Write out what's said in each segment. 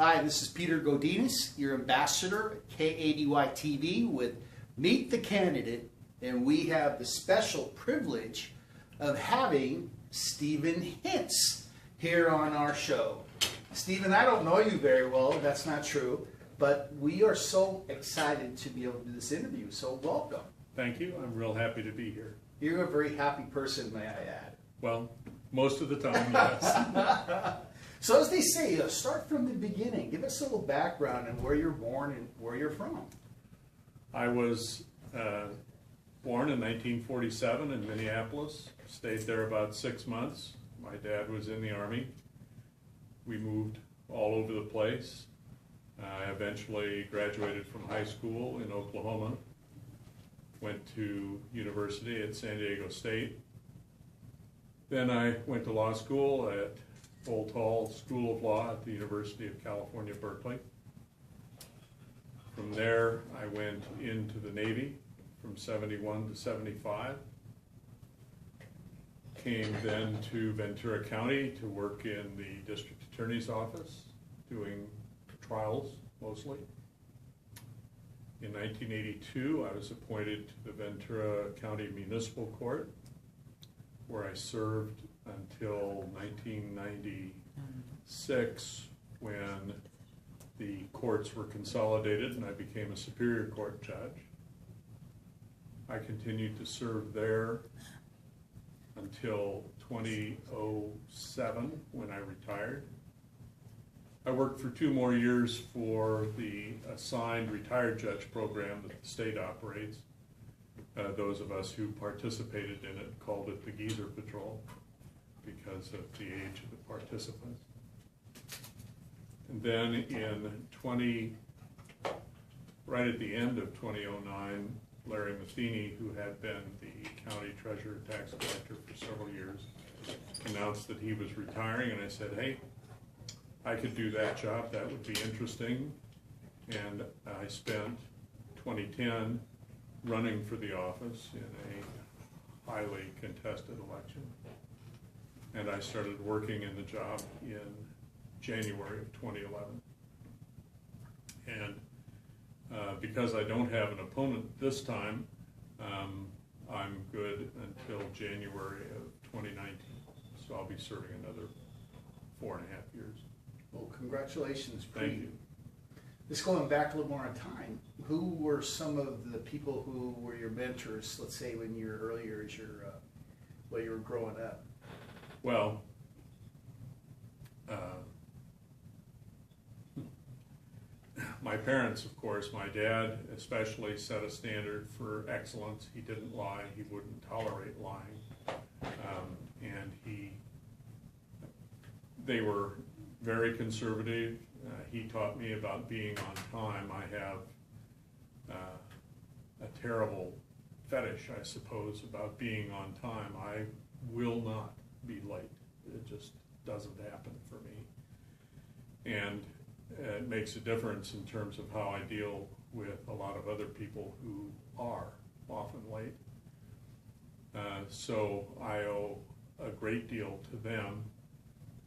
Hi, this is Peter Godinez, your ambassador at KADY TV with Meet the Candidate, and we have the special privilege of having Steven Hintz here on our show. Steven, I don't know you very well, that's not true, but we are so excited to be able to do this interview, so welcome. Thank you. I'm real happy to be here. You're a very happy person, may I add. Well, most of the time, yes. So as they say, start from the beginning. Give us a little background on where you're born and where you're from. I was born in 1947 in Minneapolis. Stayed there about 6 months. My dad was in the Army. We moved all over the place. I eventually graduated from high school in Oklahoma. Went to university at San Diego State. Then I went to law school at Old Hall School of Law at the University of California, Berkeley. From there, I went into the Navy from 71 to 75. Came then to Ventura County to work in the district attorney's office, doing trials mostly. In 1982, I was appointed to the Ventura County Municipal Court, where I served until 1996, when the courts were consolidated and I became a Superior Court judge. I continued to serve there until 2007, when I retired. I worked for 2 more years for the assigned retired judge program that the state operates. Those of us who participated in it called it the Geezer Patrol because of the age of the participants. And then right at the end of 2009, Larry Matheny, who had been the county treasurer tax collector for several years, announced that he was retiring, and I said, hey, I could do that job, that would be interesting. And I spent 2010 running for the office in a highly contested election. And I started working in the job in January of 2011. And because I don't have an opponent this time, I'm good until January of 2019. So I'll be serving another 4.5 years. Well, congratulations. Thank you. Just going back a little more in time, who were some of the people who were your mentors, let's say when you were earlier as while you were growing up? Well, my parents, of course, my dad especially set a standard for excellence. He didn't lie, he wouldn't tolerate lying. And they were very conservative. He taught me about being on time. I have a terrible fetish, I suppose, about being on time. I will not be late. It just doesn't happen for me. And it makes a difference in terms of how I deal with a lot of other people who are often late. So I owe a great deal to them.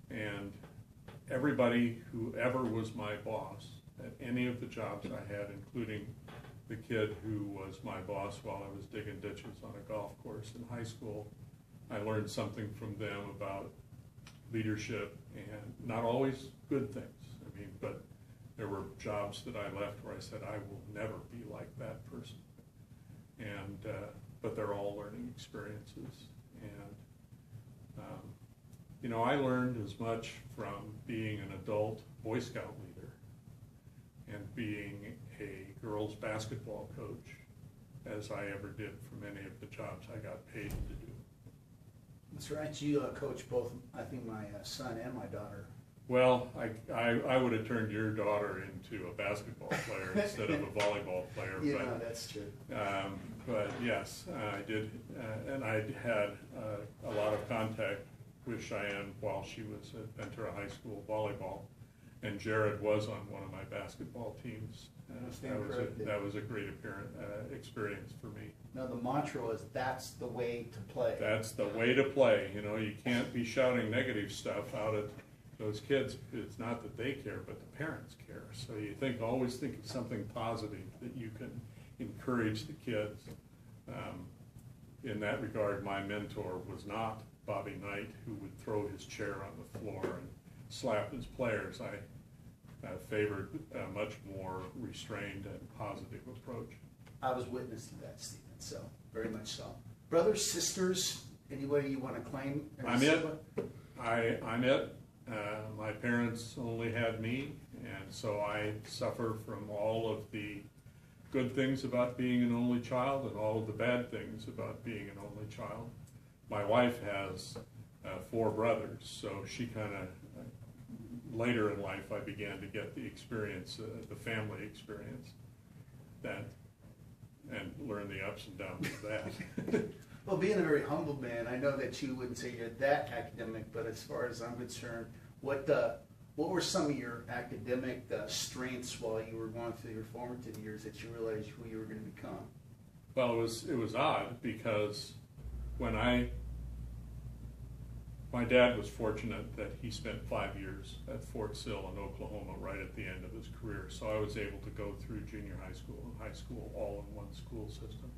And everybody who ever was my boss at any of the jobs I had, including the kid who was my boss while I was digging ditches on a golf course in high school, I learned something from them about leadership, and not always good things. I mean, but there were jobs that I left where I said, I will never be like that person. And but they're all learning experiences. And you know, I learned as much from being an adult Boy Scout leader and being a girls basketball coach as I ever did from any of the jobs I got paid to do. That's right. You coach both, I think, my son and my daughter. Well, I would have turned your daughter into a basketball player instead of a volleyball player. Yeah, but, that's true. But yes, I did, and I had a lot of contact with Cheyenne while she was at Ventura High School volleyball, and Jared was on one of my basketball teams. That was a great experience for me. Now the mantra was, that's the way to play. That's the way to play. You know, you can't be shouting negative stuff out at those kids, it's not that they care, but the parents care. So you always think of something positive that you can encourage the kids. In that regard, my mentor was not Bobby Knight, who would throw his chair on the floor and slap his players. I favored a much more restrained and positive approach. I was witness to that, Stephen, so very much so. Brothers, sisters, anybody you want to claim? I'm it. I'm it. My parents only had me, and so I suffer from all of the good things about being an only child and all of the bad things about being an only child. My wife has 4 brothers, so she kind of, later in life I began to get the experience, the family experience, that, and learn the ups and downs of that. Well, being a very humble man, I know that you wouldn't say you're that academic, but as far as I'm concerned, what were some of your academic strengths while you were going through your formative years that you realized who you were going to become? Well, it was odd because when my dad was fortunate that he spent 5 years at Fort Sill in Oklahoma right at the end of his career. So I was able to go through junior high school and high school all in one school system.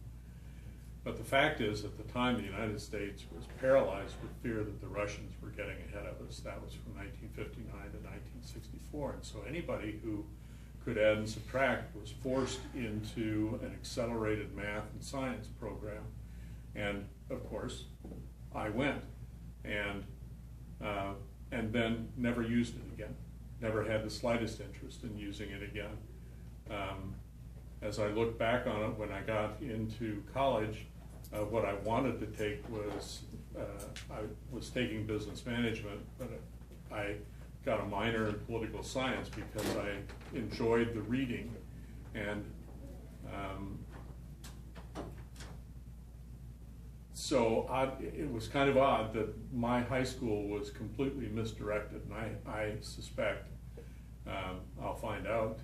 But the fact is, at the time, the United States was paralyzed with fear that the Russians were getting ahead of us. That was from 1959 to 1964. And so anybody who could add and subtract was forced into an accelerated math and science program. And of course, I went and then never used it again. Never had the slightest interest in using it again. As I look back on it, when I got into college, what I wanted to take was, I was taking business management, but I got a minor in political science because I enjoyed the reading. And so it was kind of odd that my high school was completely misdirected, and I suspect, I'll find out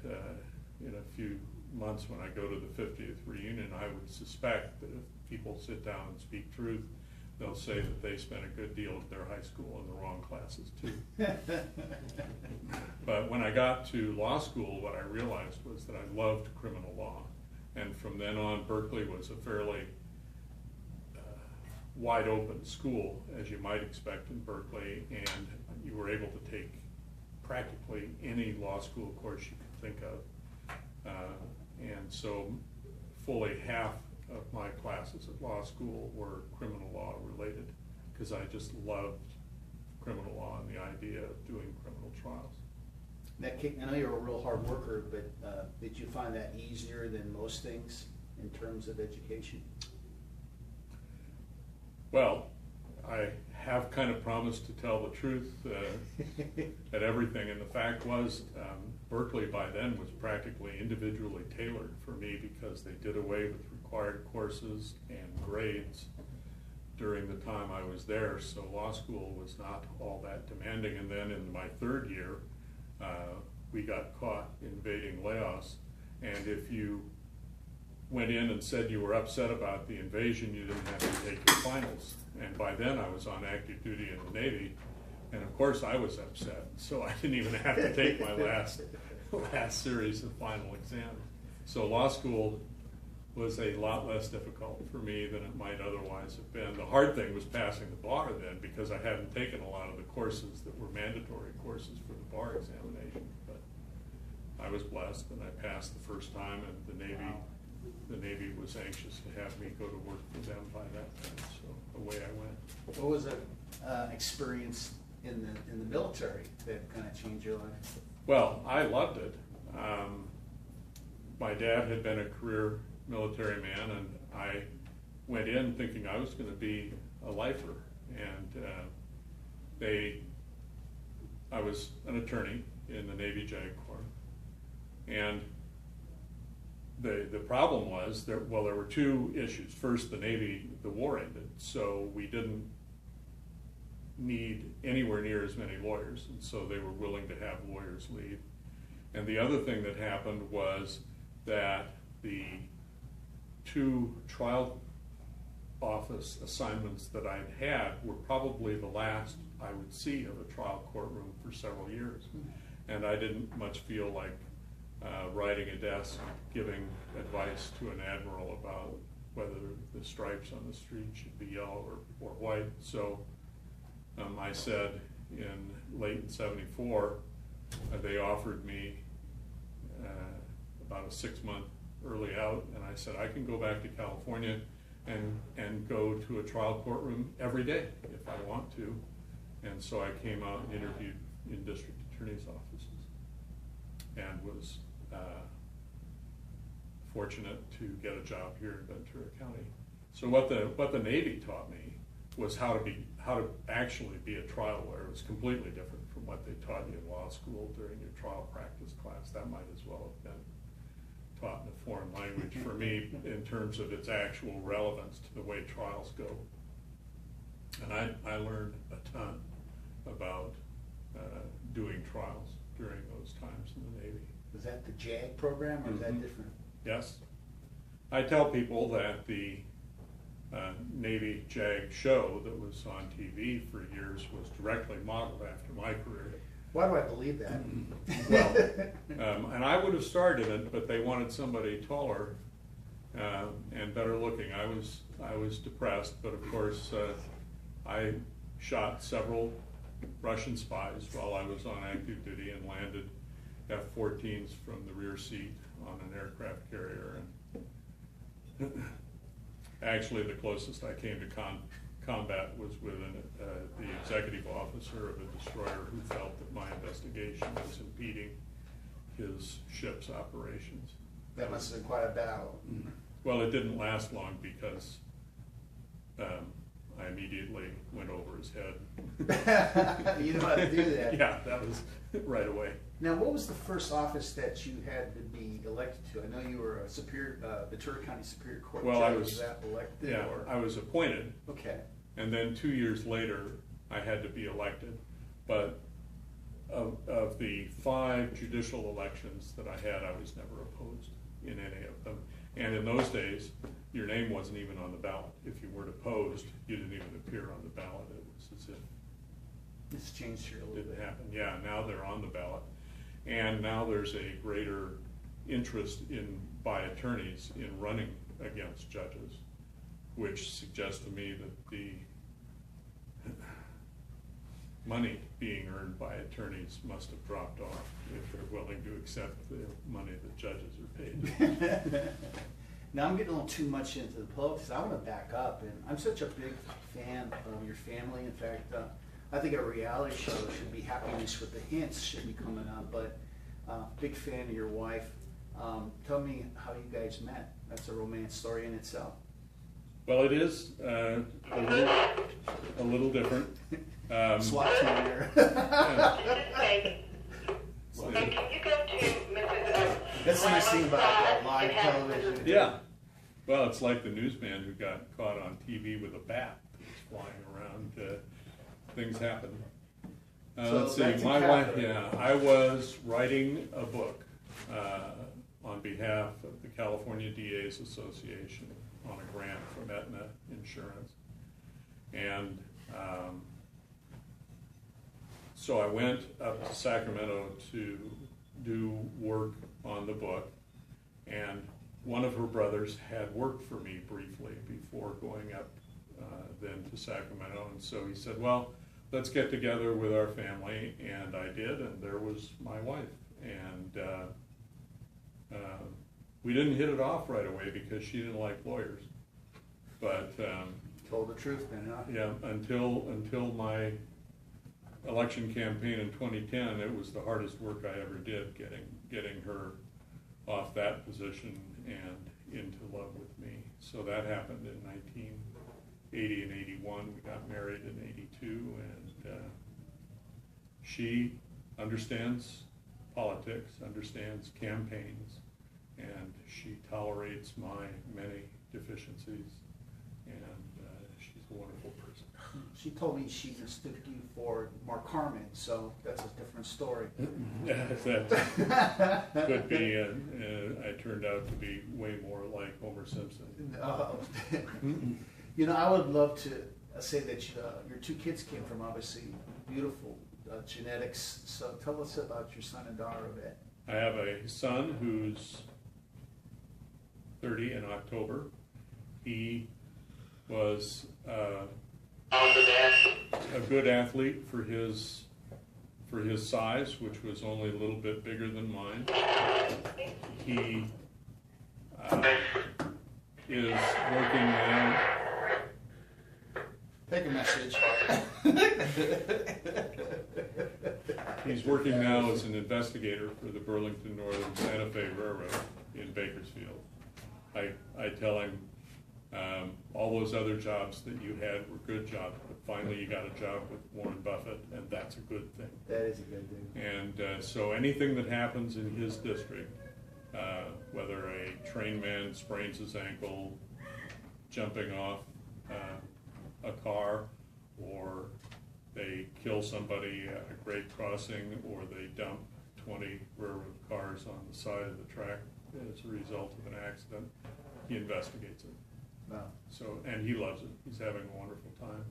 in a few months when I go to the 50th reunion, I would suspect that if people sit down and speak truth, they'll say that they spent a good deal of their high school in the wrong classes too. But when I got to law school, what I realized was that I loved criminal law. And from then on, Berkeley was a fairly wide open school, as you might expect in Berkeley, and you were able to take practically any law school course you could think of. And so fully half of my classes at law school were criminal law related, because I just loved criminal law and the idea of doing criminal trials. I know you're a real hard worker, but did you find that easier than most things in terms of education? Well, I have kind of promised to tell the truth at everything, and the fact was Berkeley by then was practically individually tailored for me because they did away with required courses and grades during the time I was there, so law school was not all that demanding. And then in my 3rd year, we got caught invading Laos, and if you went in and said you were upset about the invasion, you didn't have to take your finals. And by then I was on active duty in the Navy, and of course I was upset, so I didn't even have to take my last series of final exams. So law school was a lot less difficult for me than it might otherwise have been. The hard thing was passing the bar then, because I hadn't taken a lot of the courses that were mandatory courses for the bar examination. But I was blessed, and I passed the first time, and the Navy was anxious to have me go to work for them by that time, so away I went. What was an experience in the military that kind of changed your life? Well, I loved it. My dad had been a career military man, and I went in thinking I was going to be a lifer. And I was an attorney in the Navy JAG Corps, and the problem was there were 2 issues. First, the war ended, so we didn't need anywhere near as many lawyers, and so they were willing to have lawyers leave. And the other thing that happened was that the 2 trial office assignments that I'd had were probably the last I would see of a trial courtroom for several years. And I didn't much feel like riding a desk giving advice to an admiral about whether the stripes on the street should be yellow or white. So I said late in '74, they offered me about a 6-month early out, and I said I can go back to California and go to a trial courtroom every day if I want to. And so I came out and interviewed in district attorney's offices and was fortunate to get a job here in Ventura County. So what the Navy taught me was how to actually be a trial lawyer. It was completely different from what they taught you in law school during your trial practice class. That might as well have been taught in a foreign language for me in terms of its actual relevance to the way trials go. And I learned a ton about doing trials during those times in the Navy. Was that the JAG program, or is that different? Yes. I tell people that the Navy JAG show that was on TV for years was directly modeled after my career. Why do I believe that? Well, and I would have started it, but they wanted somebody taller and better looking. I was depressed, but of course I shot several Russian spies while I was on active duty and landed F-14s from the rear seat on an aircraft carrier. And actually, the closest I came to combat was with the executive officer of a destroyer who felt that my investigation was impeding his ship's operations. That must have been quite a battle. Well, it didn't last long because I immediately went over his head. You know how to do that. Yeah, that was right away. Now, what was the first office that you had to be elected to? I know you were a Ventura County Superior Court judge. I was. Was that elected? Yeah, or? I was appointed. Okay. And then 2 years later, I had to be elected. But of the 5 judicial elections that I had, I was never opposed in any of them. And in those days, your name wasn't even on the ballot. If you weren't opposed, you didn't even appear on the ballot. It was as if It's changed here a little didn't bit. happen. Yeah, now they're on the ballot. And now there's a greater interest by attorneys in running against judges, which suggests to me that the money being earned by attorneys must have dropped off if they're willing to accept the money that judges are paid. Now I'm getting a little too much into the politics. I want to back up, and I'm such a big fan of your family. In fact, I think a reality show should be Happiness with the Hintz should be coming up, but big fan of your wife. Tell me how you guys met. That's a romance story in itself. Well, it is a little different. SWAT team there. Can you go to Mrs. That's the nice thing about live television. Yeah. Well, it's like the newsman who got caught on TV with a bat that was flying around. Things happen. So Let's see. back to My Catherine. wife. Yeah, I was writing a book on behalf of the California DA's Association on a grant from Aetna Insurance, and so I went up to Sacramento to do work on the book, and one of her brothers had worked for me briefly before going up then to Sacramento, and so he said, well, let's get together with our family, and I did, and there was my wife, and we didn't hit it off right away because she didn't like lawyers, but Told the truth, then, huh? yeah, until my election campaign in 2010, it was the hardest work I ever did, getting her off that position and into love with me. So that happened in 1980 and 81. We got married in 82, and she understands politics, understands campaigns, and she tolerates my many deficiencies, and she's a wonderful person. She told me she mistook you for Mark Harmon, so that's a different story. That could be, I turned out to be way more like Homer Simpson. You know, I would love to say that your two kids came from obviously beautiful genetics. So tell us about your son and daughter a bit. I have a son who's 30 in October. He was a good athlete for his size, which was only a little bit bigger than mine. He is working now. Take a message. He's working now as an investigator for the Burlington Northern Santa Fe Railroad in Bakersfield. I tell him all those other jobs that you had were good jobs, but finally you got a job with Warren Buffett, and that's a good thing. That is a good thing. And so anything that happens in his district, whether a train man sprains his ankle jumping off a car, or they kill somebody at a grade crossing, or they dump 20 railroad cars on the side of the track as a result of an accident, he investigates it. Wow. So, and he loves it. He's having a wonderful time.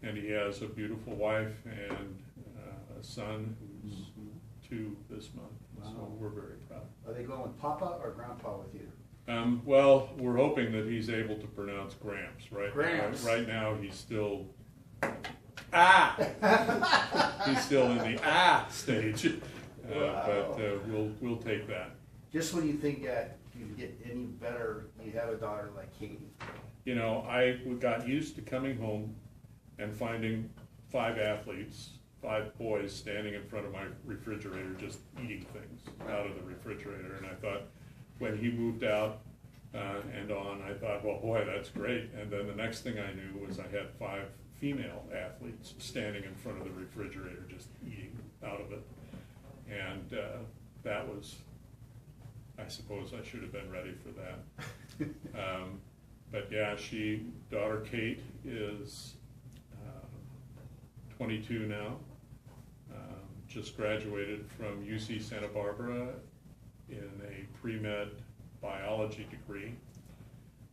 And he has a beautiful wife and a son who's 2 this month. Wow. So we're very proud. Are they going with Papa or Grandpa with you? Well, we're hoping that he's able to pronounce Gramps. Gramps. Right now, he's still he's still in the stage. Wow. But we'll take that. Just when you think that you get any better, you have a daughter like Katie. You know, I got used to coming home and finding 5 athletes, 5 boys standing in front of my refrigerator just eating things out of the refrigerator. And I thought, when he moved out and on, I thought, well, boy, that's great. And then the next thing I knew was I had 5 female athletes standing in front of the refrigerator just eating out of it. And that was, I suppose I should have been ready for that. But yeah, daughter Kate is 22 now, just graduated from UC Santa Barbara in a pre-med biology degree.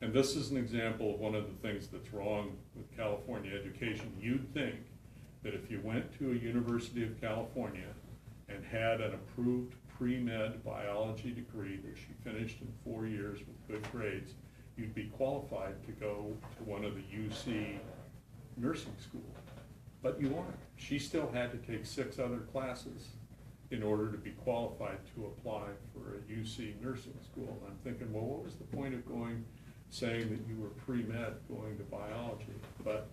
And this is an example of one of the things that's wrong with California education. You'd think that if you went to a University of California and had an approved pre-med biology degree that she finished in 4 years with good grades, you'd be qualified to go to one of the UC nursing schools. But you aren't. She still had to take 6 other classes in order to be qualified to apply for a UC nursing school. And I'm thinking, well, what was the point of saying that you were pre-med going to biology? But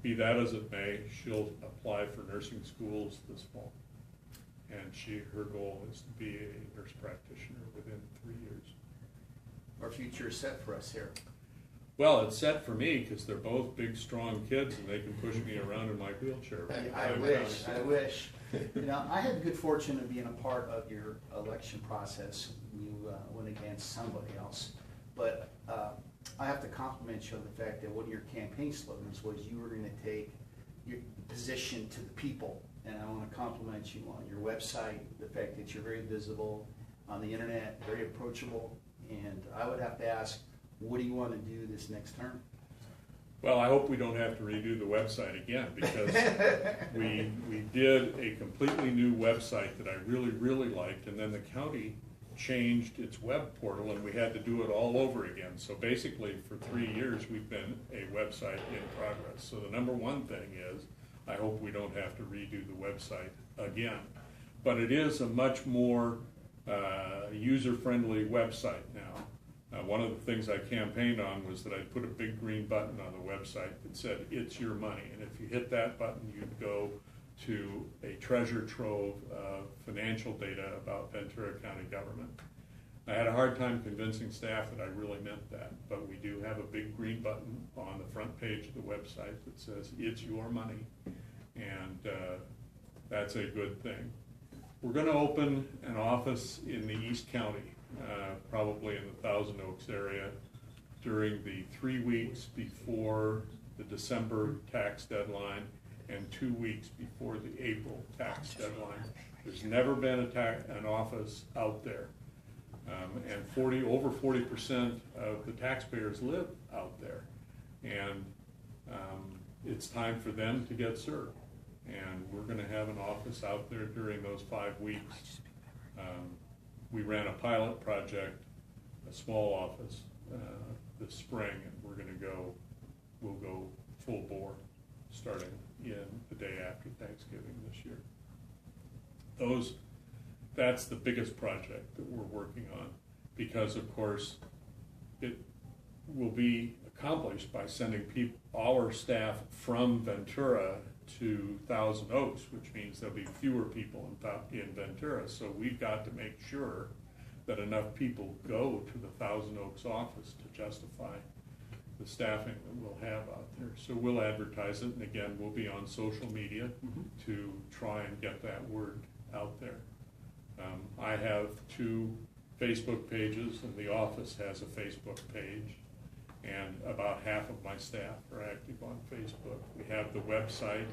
be that as it may, she'll apply for nursing schools this fall. And her goal is to be a nurse practitioner within 3 years. Our future is set for us here. Well, it's set for me because they're both big, strong kids, and they can push me around in my wheelchair. I wish. You know, I had the good fortune of being a part of your election process. You went against somebody else. But I have to compliment you on the fact that one of your campaign slogans was you were going to take your position to the people. And I want to compliment you on your website, the fact that you're very visible on the internet, very approachable. And I would have to ask, what do you want to do this next term? Well, I hope we don't have to redo the website again, because we did a completely new website that I really, really liked, and then the county changed its web portal and we had to do it all over again. So basically for 3 years we've been a website in progress. So the number one thing is, I hope we don't have to redo the website again. But it is a much more user-friendly website now. One of the things I campaigned on was that I'd put a big green button on the website that said, "It's your money." And if you hit that button, you'd go to a treasure trove of financial data about Ventura County government. I had a hard time convincing staff that I really meant that, but we do have a big green button on the front page of the website that says, "It's your money," and that's a good thing. We're going to open an office in the East County, probably in the Thousand Oaks area, during the 3 weeks before the December tax deadline and 2 weeks before the April tax deadline. There's never been an office out there, and over 40% of the taxpayers live out there. and it's time for them to get served. And we're going to have an office out there during those 5 weeks. We ran a pilot project, a small office, this spring, and we'll go full bore starting in the day after Thanksgiving this year. That's the biggest project that we're working on, because of course it will be accomplished by sending our staff from Ventura to Thousand Oaks, which means there'll be fewer people in Ventura. So we've got to make sure that enough people go to the Thousand Oaks office to justify the staffing that we'll have out there. So we'll advertise it, and again, we'll be on social media to try and get that word out there. I have 2 Facebook pages, and the office has a Facebook page, and about half of my staff are active on Facebook. We have the website.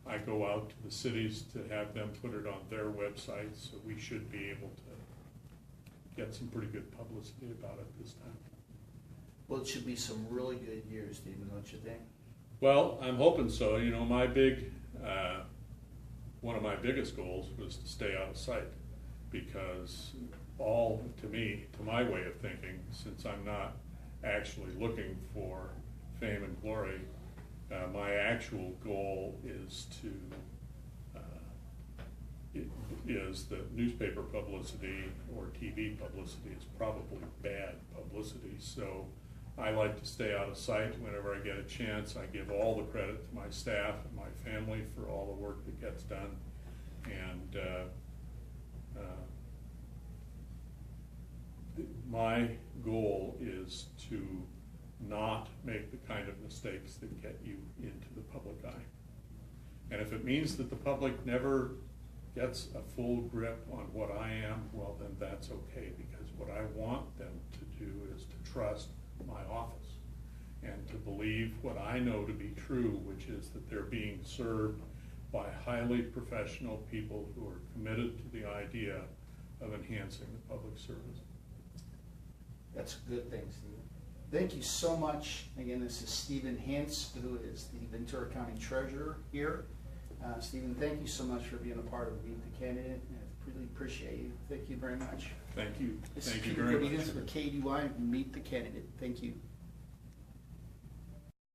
I go out to the cities to have them put it on their websites, so we should be able to get some pretty good publicity about it this time. Well, it should be some really good years, Stephen, don't you think? Well, I'm hoping so. You know, one of my biggest goals was to stay out of sight, because to my way of thinking, since I'm not actually looking for fame and glory, my actual goal is that newspaper publicity or TV publicity is probably bad publicity. So I like to stay out of sight. Whenever I get a chance, I give all the credit to my staff and my family for all the work that gets done. And my goal is to not make the kind of mistakes that get you into the public eye. And if it means that the public never gets a full grip on what I am, well, then that's okay, because what I want them to do is to trust my office and to believe what I know to be true, which is that they're being served by highly professional people who are committed to the idea of enhancing the public service. That's a good thing, Stephen. Thank you so much. Again, this is Steven Hintz, who is the Ventura County Treasurer here. Stephen, thank you so much for being a part of Meet the Candidate. I really appreciate you. Thank you very much. Thank you. This Thank is you Peter very much. Godinez for KDY, Meet the Candidate. Thank you.